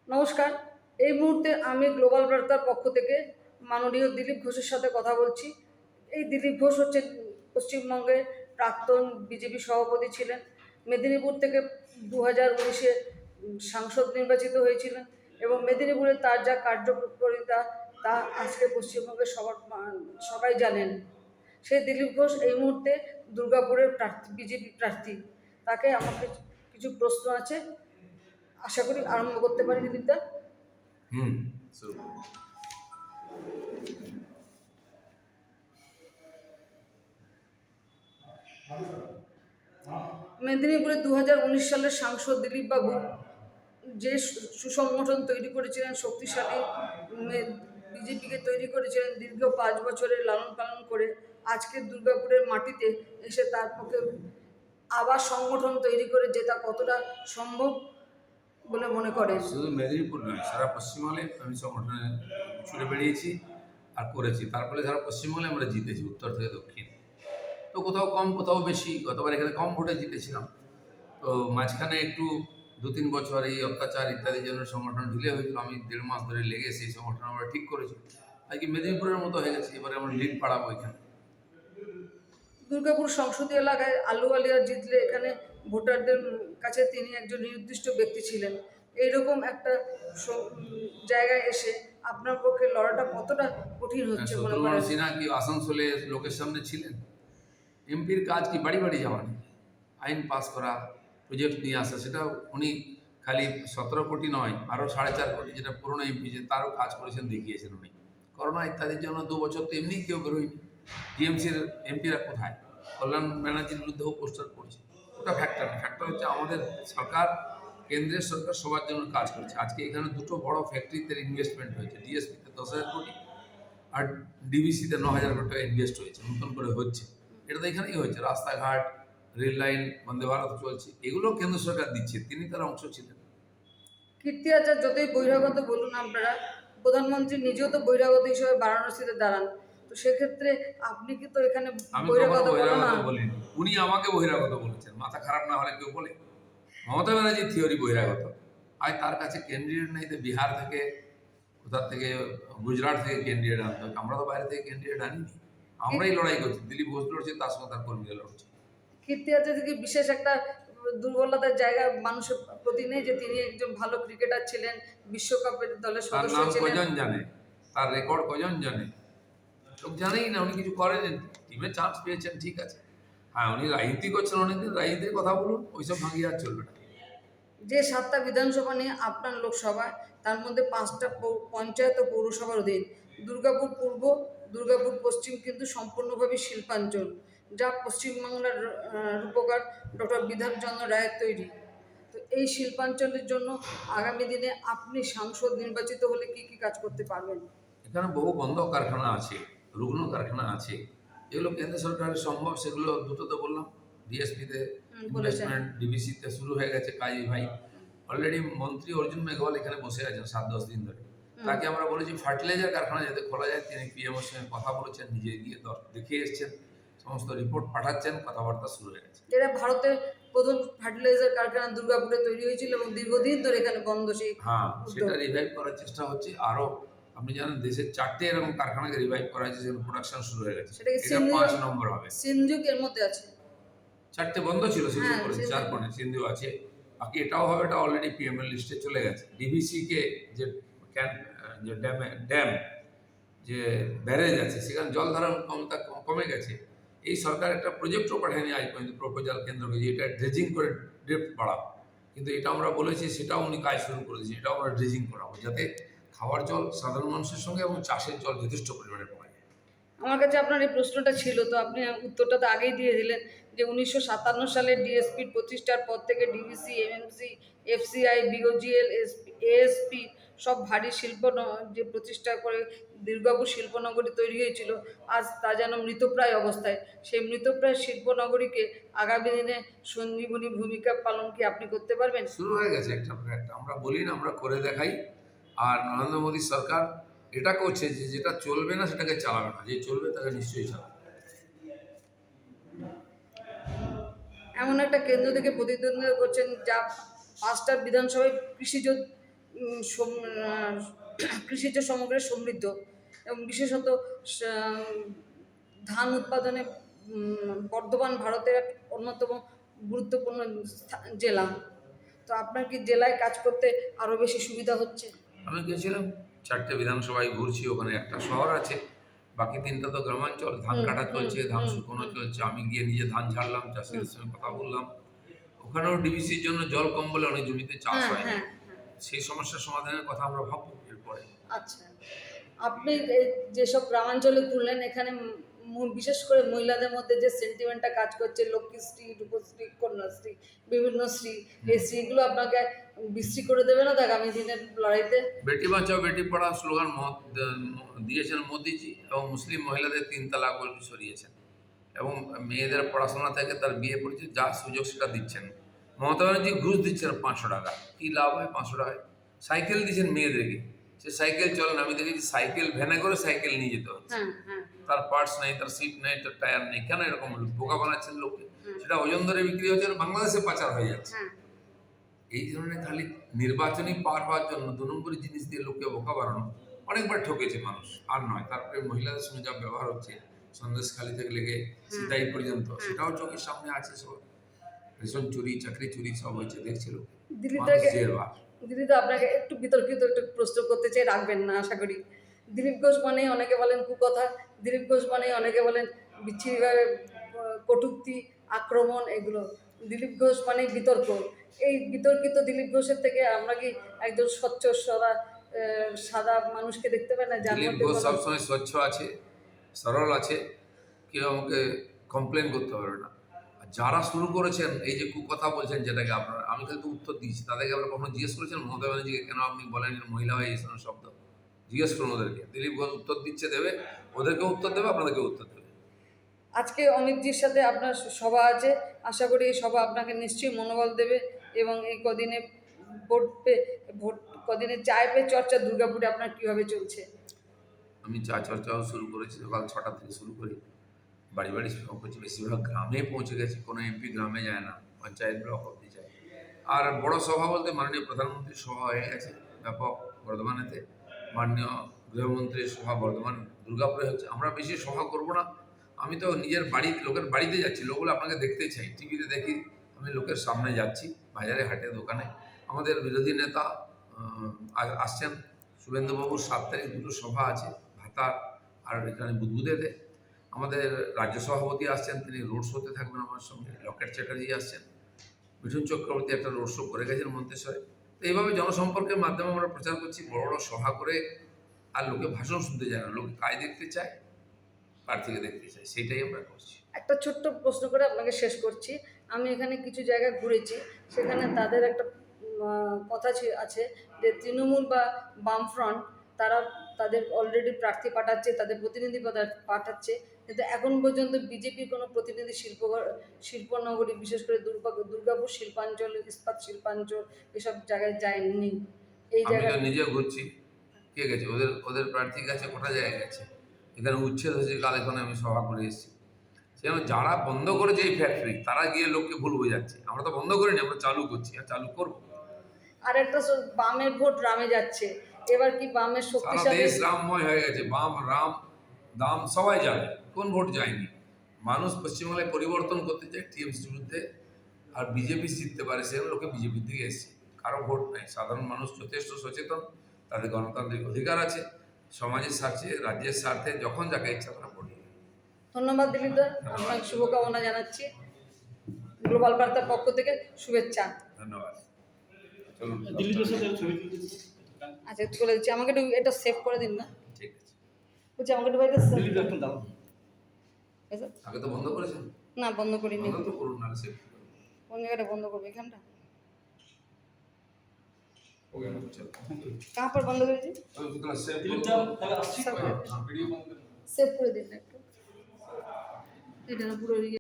নমস্কার। এই মুহূর্তে আমি গ্লোবাল বার্তার পক্ষ থেকে মাননীয় দিলীপ ঘোষের সাথে কথা বলছি। এই দিলীপ ঘোষ হচ্ছে পশ্চিমবঙ্গের প্রাক্তন বিজেপি সভাপতি ছিলেন। মেদিনীপুর থেকে 2019-এ সাংসদ নির্বাচিত হয়েছিলেন এবং মেদিনীপুরে তার যা কার্যকারিতা তা আজকে পশ্চিমবঙ্গের সবাই জানেন। সেই দিলীপ ঘোষ এই মুহূর্তে দুর্গাপুরের বিজেপি প্রার্থী। তাকে আমাকে কিছু প্রশ্ন আছে, আশা করি আরম্ভ করতে পারি দিলীপদা। মেদিনীপুরে 2019 সালের সাংসদ দিলীপবাবু যে সুসংগঠন তৈরি করেছিলেন, শক্তিশালী বিজেপিকে তৈরি করেছিলেন, দীর্ঘ 5 বছরের লালন পালন করে আজকের দুর্গাপুরের মাটিতে এসে তার পক্ষে আবার সংগঠন তৈরি করে যেটা কতটা সম্ভব বলে মনে করে? শুধু মেদিনীপুর নয়, সারা পশ্চিমবঙ্গে আমি সংগঠনে ছুটে বেরিয়েছি আর করেছি। তার ফলে সারা পশ্চিমবঙ্গে আমরা জিতেছি, উত্তর থেকে দক্ষিণ। তো কোথাও কম কোথাও বেশি, গতবার এখানে কম ভোটে জিতেছিলাম। তো মাঝখানে একটু 2-3 বছর এই অত্যাচার ইত্যাদির জন্য সংগঠন ঢিলে হয়েছিল। আমি 1.5 মাস ধরে লেগে সেই সংগঠন আমরা ঠিক করেছি। আজকে মেদিনীপুরের মতো হয়ে গেছে। এবারে আমরা লিড বাড়াবো এখানে। দুর্গাপুর সংসদীয় এলাকায় আলু আলিয়া জিতলে এখানে ভোটারদের কাছে তিনি একজন নির্দিষ্ট ব্যক্তি ছিলেন। এইরকম একটা জায়গায় এসে আপনার পক্ষে লড়াটা কতটা কঠিন হচ্ছে মনে শত্রুঘ্ন করেন? সিনহা কি আসানসোলে লোকের সামনে ছিলেন? এমপির কাজ কি বাড়ি বাড়ি যাওয়া নেই, আইন পাস করা, প্রজেক্ট নিয়ে আসা। সেটা উনি খালি 17 কোটি নয়, আরও 4.5 কোটি যেটা পুরনো এমপি, যে তারও কাজ করেছেন, দেখিয়েছেন উনি। করোনা ইত্যাদির জন্য 2 বছর তো এমনি কেউ বেরোয়নি। টিএমসির এমপিরা কোথায়? কল্যাণ ব্যানার্জির বিরুদ্ধেও পোস্টার করেছে। ওটা ফ্যাক্টর না, ফ্যাক্টর হচ্ছে আমাদের সরকার, কেন্দ্রের সরকার সবার জন্য কাজ করছে। আজকে এখানে 2টো বড় ফ্যাক্টরিতে ইনভেস্টমেন্ট হয়েছে। ডিএসপিতে 10,000 কোটি আর ডিবিসিতে 9,000 কোটি টাকা ইনভেস্ট হয়েছে, নতুন করে হচ্ছে। এটা তো এখানেই হচ্ছে। রাস্তাঘাট, রেল লাইন, বন্দে ভারত চলছে, এগুলো কেন্দ্র সরকার দিচ্ছে, তিনি তার অংশ ছিলেন। কীর্তি আচার যতই বহিরাগত বলুন আপনারা, প্রধানমন্ত্রী নিজেও তো বহিরাগত হিসেবে বারাণসীতে দাঁড়ান। তো সেক্ষেত্রে আপনি কি তো এখানে বহিরাগত বলিনি, উনি আমাকে বহিরাগত বলেছেন। মাথা খারাপ না হলে কেউ বলে? মমতা ব্যানার্জির থিওরি বহিরাগত। আর তার কাছে ক্যান্ডিডেট নেই, তো বিহার থেকে, কোথা থেকে, গুজরাট থেকে ক্যান্ডিডেট আনতে হবে। আমরা তো বাইরে থেকে ক্যান্ডিডেট আনিনি, আমরাই লড়াই করছি। দিলীপ ঘোষ লড়ছে, তার সঙ্গে তার কর্মীরা লড়ছে। কীর্তি আচার থেকে বিশেষ একটা দুর্বলতার জায়গা মানুষের প্রতি নেই যে তিনি একজন ভালো ক্রিকেটার ছিলেন, বিশ্বকাপের দলের সদস্য ছিলেন? তার নাম কজন জানে? তার রেকর্ড কজন জানে? লোক জানেই না। উনি কিছু করেন, টিমে চান্স পেয়েছেন, ঠিক আছে। হ্যাঁ, উনি রাজনীতি করছেন অনেকদিন, রাজনীতির কথা বলুন, ওইসব ভাঙিয়ে আর চলবে না। যে 7টা বিধানসভা নিয়ে আপনার লোকসভায়, তার মধ্যে 5টা পঞ্চায়েত ও পৌরসভার অধীন। দুর্গাপুর পূর্ব, দুর্গাপুর পশ্চিম কিন্তু সম্পূর্ণভাবে শিল্পাঞ্চল, যা পশ্চিমবাংলার রূপকার ডক্টর বিধানচন্দ্র রায়ের তৈরি। তো এই শিল্পাঞ্চলের জন্য আগামী দিনে আপনি সাংসদ নির্বাচিত হলে কি কি কাজ করতে পারবেন? এখানে বহু বন্ধ কারখানা আছে, রুগ্ন কারখানা আছে, এগুলো কেন্দ্র সরকারের সম্ভব। সেগুলো দুটো তো বললাম, ডিএসপিতে ইনভেস্টমেন্ট, ডিবিসিতে শুরু হয়ে গেছে কাজ। ভাই অলরেডি মন্ত্রী অর্জুন মেঘওয়াল এখানে বসে আছেন 7-10 দিন ধরে। তাকে আমরা বলেছি ফার্টিলাইজার কারখানা যাতে খোলা যায়। তিনি পিএমওর সঙ্গে কথা বলেছেন, নিজে গিয়ে দেখে এসছেন, সমস্ত রিপোর্ট পাঠাচ্ছেন, কথাবার্তা শুরু হয়ে গেছে। যেটা ভারতের প্রথম ফার্টিলাইজার কারখানা দুর্গাপুরে তৈরি হয়েছিল এবং দীর্ঘদিন ধরে এখানে বন্ধ। সেই সেটা রিভাইভ করার চেষ্টা হচ্ছে। আরো আপনি জানেন দেশের 4টে এরকম কারখানাকে রিভাইভ করা হয়েছে, যেগুলো প্রোডাকশন শুরু হয়ে গেছে। এটা 5 নম্বর হবে। সিন্ধুক এর মধ্যে আছে। 4টে বন্ধ ছিল, সিন্ধু করেছে, 4 কোণে সিন্ধু আছে। বাকি এটাও হবে, এটা অলরেডি পিএমএল লিস্টে চলে গেছে। ডিভিসি কে যে ড্যাম, যে ব্যারেজ আছে, সেখানে জল ধারণ ক্ষমতা কমে গেছে। এই সরকার একটা প্রজেক্টও পাঠায়নি আজ পর্যন্ত, প্রপোজাল কেন্দ্রকে, যে এটা ড্রেজিং করে ডেপ্থ বাড়াবো। কিন্তু এটা আমরা বলেছি, সেটাও উনি কাজ শুরু করে দিয়েছে। এটাও আমরা ড্রেজিং করাবো, যাতে খাওয়ার জল সাধারণ মানুষের সঙ্গে এবং চাষের জল যথেষ্ট পরিমাণে পাওয়া যায়। আমার কাছে আপনার এই প্রশ্নটা ছিল, তো আপনি উত্তরটা তো আগেই দিয়ে দিলেন যে 1957 সালে ডিএসপির প্রতিষ্ঠার পর থেকে ডিভিসি, এমএমসি, এফসিআই, বিওজিএল, এএসপি সব ভারী শিল্প যে প্রতিষ্ঠা করে দুর্গাপুর শিল্পনগরী তৈরি হয়েছিল, আজ তা যেন মৃতপ্রায় অবস্থায়। সেই মৃতপ্রায় শিল্পনগরীকে আগামী দিনে সঞ্জীবনী ভূমিকা পালন কি আপনি করতে পারবেন? শুরু হয়ে গেছে একটা, আমরা বলি না, আমরা করে দেখাই। আর নরেন্দ্র মোদী সরকার এটা করছে যে যেটা চলবে না সেটাকে চালাবে না, যে চলবে তাকে নিশ্চয়ই চালাবে। এমন একটা কেন্দ্র থেকে প্রতিদ্বন্দ্বিতা করছেন যা 5টা বিধানসভায় কৃষিজ কৃষিজ সমগ্রে সমৃদ্ধ এবং বিশেষত ধান উৎপাদনে বর্ধমান ভারতের এক অন্যতম গুরুত্বপূর্ণ জেলা। তো আপনার কি জেলায় কাজ করতে আরও বেশি সুবিধা হচ্ছে? আমি গেছিলাম 4টে বিধানসভায় ঘুরছি, ওখানে একটা শহর আছে, বাকি 3টা তো গ্রামাঞ্চল। ধান কাটা চলছে, ধান শুকনো চলছে। আমি গিয়ে নিজে ধান ঝাড়লাম, চাষিদের সঙ্গে কথা বললাম। ওখানেও ডিবিসির জন্য জল কম বলে অনেক জমিতে চাষ হ্যাঁ, হয় না। হ্যাঁ, সেই সমস্যার সমাধানের কথা আমরা ভাববো এরপরে। আচ্ছা। আপনি এই যেসব গ্রামাঞ্চলে ঘুরলেন, এখানে বিশেষ করে মহিলাদের মধ্যে যে সেন্টিমেন্টটা কাজ করছে, লক্ষ্মীশ্রী, রূপশ্রী, কন্যাশ্রী, বিভিন্ন শ্রী, এই শ্রীগুলো আপনাকে বিশ্রী করে দেবে না তো আগামী দিনের লড়াইতে? বেটি বাঁচাও বেটি পড়াও স্লোগান দিয়েছেন মোদিজি, এবং মুসলিম মহিলাদের 3 তালাক সরিয়েছেন, এবং মেয়েদের পড়াশোনা থেকে তার বিয়ে পরিচয় যা সুযোগ সেটা দিচ্ছেন। মমতা ব্যানার্জি ঘুষ দিচ্ছেন 500 টাকা, কী লাভ হয় 500 টাকায়? সাইকেল দিচ্ছেন মেয়েদেরকে, সে সাইকেল চলে না। আমি দেখেছি সাইকেল ভ্যানে করে সাইকেল নিয়ে যেতে হচ্ছে, হ্যাঁ, হ্যাঁ, তার পার্টস নেই, তার সিট নেই, তার টায়ার নেই। কেন এরকম বোকা বানাচ্ছেন লোককে? সেটা ওজন ধরে বিক্রি হচ্ছে, আর বাংলাদেশে পাচার হয়ে যাচ্ছে। হ্যাঁ। এই ধরনের খালি নির্বাচনী পার হওয়ার জন্য 2 নম্বরী জিনিস দিয়ে লোককে বোকা বানানো অনেকবার ঠকেছে মানুষ, আর নয়। তারপরে মহিলাদের সঙ্গে যা ব্যবহার হচ্ছে, সন্দেশখালি থেকে লেগে সিতাই পর্যন্ত, সেটাও চোখের সামনে আছে। সব রেশন চুরি, চাকরি চুরি সব হয়েছে, দেখছিল দিদিদা, আপনাকে একটু বিতর্কিত একটু প্রশ্ন করতে চাই, রাখবেন না আশা করি। দিলীপ ঘোষ মানে অনেকে বলেন কুকথা, দিলীপ ঘোষ মানে অনেকে বলেন বিচ্ছিরিভাবে কটূক্তি, আক্রমণ, এগুলো। দিলীপ ঘোষ মানে বিতর্ক। এই বিতর্কিত দিলীপ ঘোষের থেকে আমরা কি একজন স্বচ্ছ সাদা মানুষকে দেখতে পাই না, যার দিলীপ মধ্যে ঘোষ কোনো- সবসময় স্বচ্ছ আছে, সরল আছে, কেউ আমাকে কমপ্লেন করতে পারবে না। আর যারা শুরু করেছেন এই যে কুকথা বলছেন, যেটাকে আপনারা, আমি কিন্তু উত্তর দিয়েছি, তাদেরকে আপনারা কখনো জিজ্ঞেস করেছেন মমতা ব্যানার্জিকে কেন আপনি বলেন মহিলা হয়ে এই সময় শব্দ? জিজ্ঞেস করুন ওদেরকে। দিলীপ ঘোষ উত্তর দিচ্ছে, দেবে, ওদেরকে উত্তর দেবে, আপনাদেরকে উত্তর দেবে। আজকে অমিতজির সাথে আপনার সভা আছে, আশা করি এই সভা আপনাকে নিশ্চয়ই মনোবল দেবে এবং এই কদিনে ভোট কদিনে চায় পে চর্চা দুর্গাপুরে আপনার কীভাবে চলছে? আমি চা চর্চাও শুরু করেছি, সকাল 6টা থেকে শুরু করি, বাড়ি বাড়ি সভা করছি। বেশিরভাগ গ্রামে পৌঁছে গেছি, কোনো এমপি গ্রামে যায় না, পঞ্চায়েত ব্লক অব্দি যায়। আর বড় সভা বলতে মাননীয় প্রধানমন্ত্রীর সভা হয়ে গেছে ব্যাপক বর্ধমানেতে, মাননীয় গৃহমন্ত্রীর সভা বর্ধমান দুর্গাপুরে হচ্ছে। আমরা বেশি সভা করব না। আমি তো নিজের লোকের বাড়িতে যাচ্ছি, লোকগুলো আপনাকে দেখতে চাই, টিভিতে দেখি, আমি লোকের সামনে যাচ্ছি, বাজারে হাটে দোকানে। আমাদের বিরোধী নেতা আসছেন, শুভেন্দুবাবুর 7 তারিখ 2টো সভা আছে, ভাতার আর এখানে বুদবুদেতে। আমাদের রাজ্য সভাপতি আসছেন, তিনি রোড শোতে থাকবেন আমার সঙ্গে। লকেট চ্যাটার্জি আসছেন, মিঠুন চক্রবর্তী একটা রোড শো করে গেছেন মন্তেশ্বরে। তো এইভাবে জনসম্পর্কের মাধ্যমে আমরা প্রচার করছি, বড় বড় সভা করে। আর লোকে ভাষণ শুনতে যায় না, লোক কাজ দেখতে চায়, প্রার্থীকে দেখতে চায়, সেইটাই আমরা করছি। একটা ছোট্ট প্রশ্ন করে আপনাকে শেষ করছি। আমি এখানে কিছু জায়গায় ঘুরেছি, সেখানে তাদের একটা কথা আছে যে তৃণমূল বা বামফ্রন্ট তারা তাদের অলরেডি প্রার্থী পাঠাচ্ছে, তাদের প্রতিনিধি পাঠাচ্ছে, কিন্তু এখন পর্যন্ত বিজেপি কোনো প্রতিনিধি শিল্পনগরী, বিশেষ করে দুর্গাপুর শিল্পাঞ্চল, ইস্পাত শিল্পাঞ্চল, এসব জায়গায় যায়নি। এই আমি তো জায়গায় নিজে ঘুরছি, কে গেছে? ওদের প্রার্থী গেছে, কোটা জায়গায় গেছে। এখানে উচ্ছেদ হয়েছে, কাল এখানে আমি সভা করে এসেছি। সেজন্য যারা বন্ধ করেছে এই ফ্যাক্টরি, তারা গিয়ে লোককে ভুল বোঝাচ্ছে। আমরা তো বন্ধ করিনি, আমরা চালু করছি আর চালু করবো। আর একটা বামের ভোট রামে যাচ্ছে, এবার কি বামের সারা শক্তিশালী? দেশ রামময় হয়ে গেছে, বাম রাম দাম সবাই যাবে, কোন ভোট যায়নি। মানুষ পশ্চিমবাংলায় পরিবর্তন করতে চায় টিএমসির বিরুদ্ধে, আর বিজেপি জিততে পারে, সেজন্য লোকে বিজেপির দিকে এসছে। কারো ভোট নেই, সাধারণ মানুষ যথেষ্ট সচেতন, তাদের গণতান্ত্রিক অধিকার আছে, সমাজের স্বার্থে, রাজ্যের স্বার্থে যখন যাকে ইচ্ছা তারা ভোট দেবে। ধন্যবাদ দিলীপদা, আপনাকে শুভকামনা জানাচ্ছি গ্লোবাল বার্তার পক্ষ থেকে, শুভেচ্ছা। ধন্যবাদ। চলুন, দিলীপের সাথে ছবি তুলতে দিন। আচ্ছা, করে দিচ্ছি, আমাকে একটু এটা সেভ করে দিন না, ঠিক আছে। বলছি আমাকে একটু এটা দিলীপ এখন দাও। আগে তো বন্ধ করেছেন, না, বন্ধ করিনি। বন্ধ তো করুন, না সে কোন জায়গাটা বন্ধ করবো? এখানটা চলো। কাহা পর বন্ধ করেছি? দিলীপ যাও, তাহলে আসছি। সেভ করে দিন না একটু, এটা না পুরো